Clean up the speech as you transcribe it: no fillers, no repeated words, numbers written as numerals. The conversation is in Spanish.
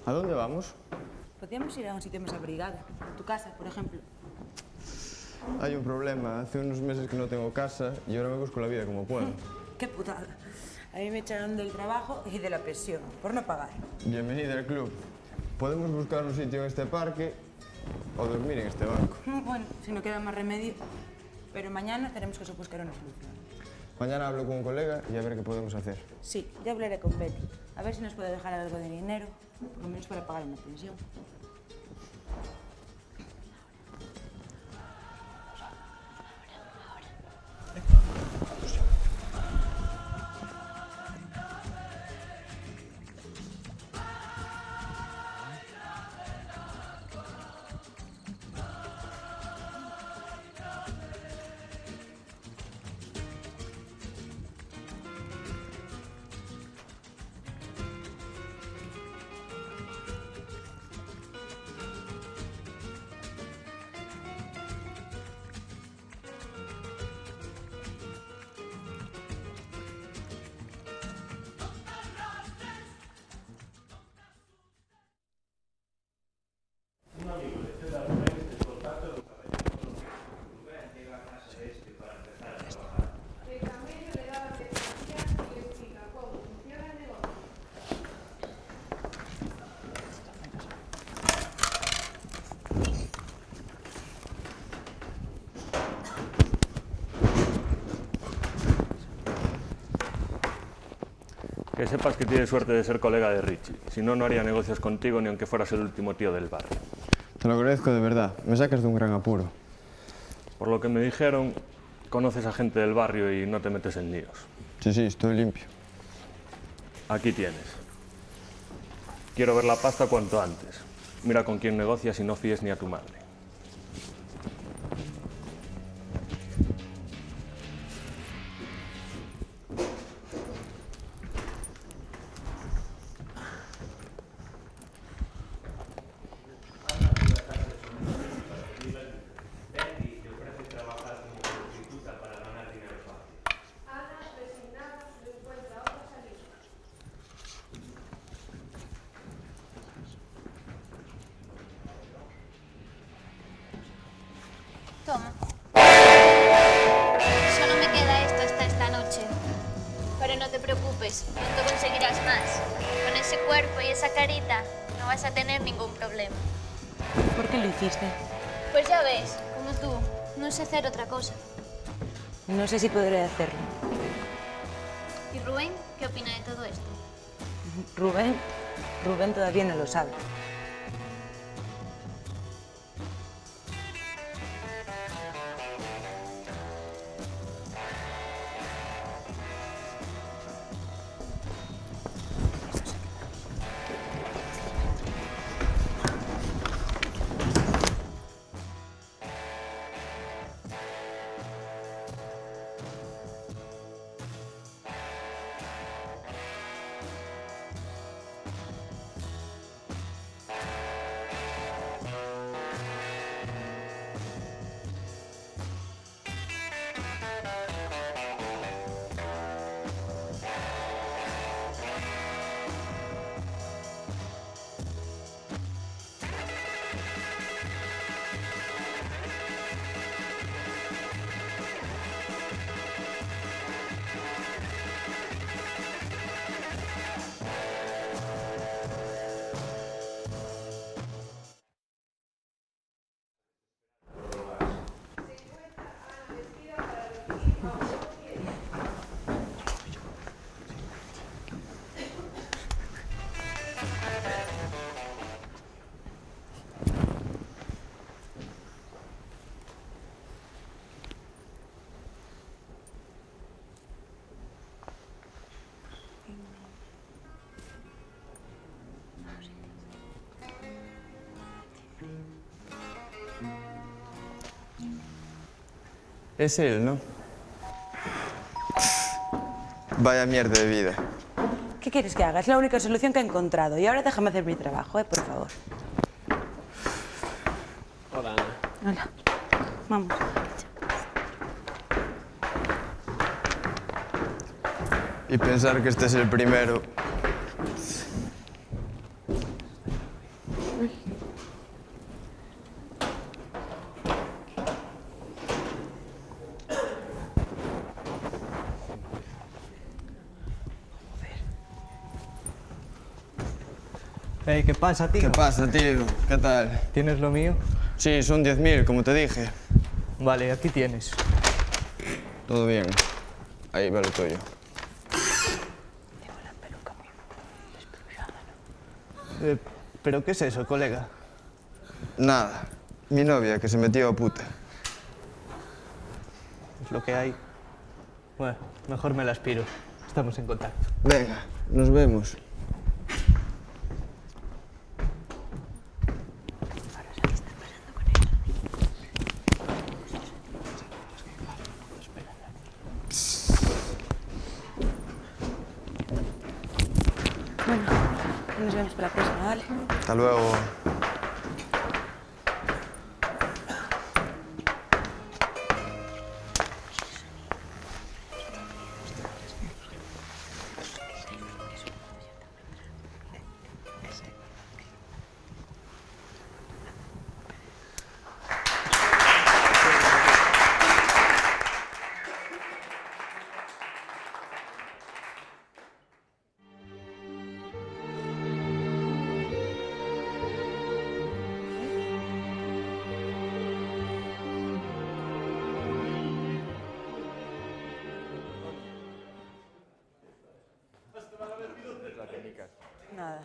¿A dónde vamos? Podríamos ir a un sitio más abrigado. A tu casa, por ejemplo. Hay un problema. Hace unos meses que no tengo casa y ahora me busco la vida como puedo. ¡Qué putada! A mí me echaron del trabajo y de la pensión, por no pagar. Bienvenida al club. Podemos buscar un sitio en este parque o dormir en este banco. Bueno, si no queda más remedio. Pero mañana tenemos que buscar una solución. Mañana hablo con un colega y a ver qué podemos hacer. Sí, ya hablaré con Betty. A ver si nos puede dejar algo de dinero, por lo menos para pagar una pensión. Que sepas que tienes suerte de ser colega de Richie. Si no, no haría negocios contigo ni aunque fueras el último tío del barrio. Te lo agradezco de verdad. Me sacas de un gran apuro. Por lo que me dijeron, conoces a gente del barrio y no te metes en líos. Sí, estoy limpio. Aquí tienes. Quiero ver la pasta cuanto antes. Mira con quién negocias y no fíes ni a tu madre. Toma. Solo me queda esto hasta esta noche. Pero no te preocupes, pronto conseguirás más. Con ese cuerpo y esa carita no vas a tener ningún problema. ¿Por qué lo hiciste? Pues ya ves, como tú, no sé hacer otra cosa. No sé si podré hacerlo. ¿Y Rubén qué opina de todo esto? Rubén todavía no lo sabe. Es él, ¿no? Vaya mierda de vida. ¿Qué quieres que haga? Es la única solución que he encontrado. Y ahora déjame hacer mi trabajo, por favor. Hola, Ana. Hola. Vamos. Y pensar que este es el primero. ¿Qué pasa, tío? ¿Qué pasa, tío? ¿Qué tal? ¿Tienes lo mío? Sí, son 10.000, como te dije. Vale, aquí tienes. Todo bien. Ahí va lo tuyo. ¿Pero qué es eso, colega? Nada. Mi novia, que se metió a puta. Es lo que hay. Bueno, mejor me la aspiro. Estamos en contacto. Venga, nos vemos. Bueno, nos vemos para la próxima, ¿vale? Hasta luego. Nada.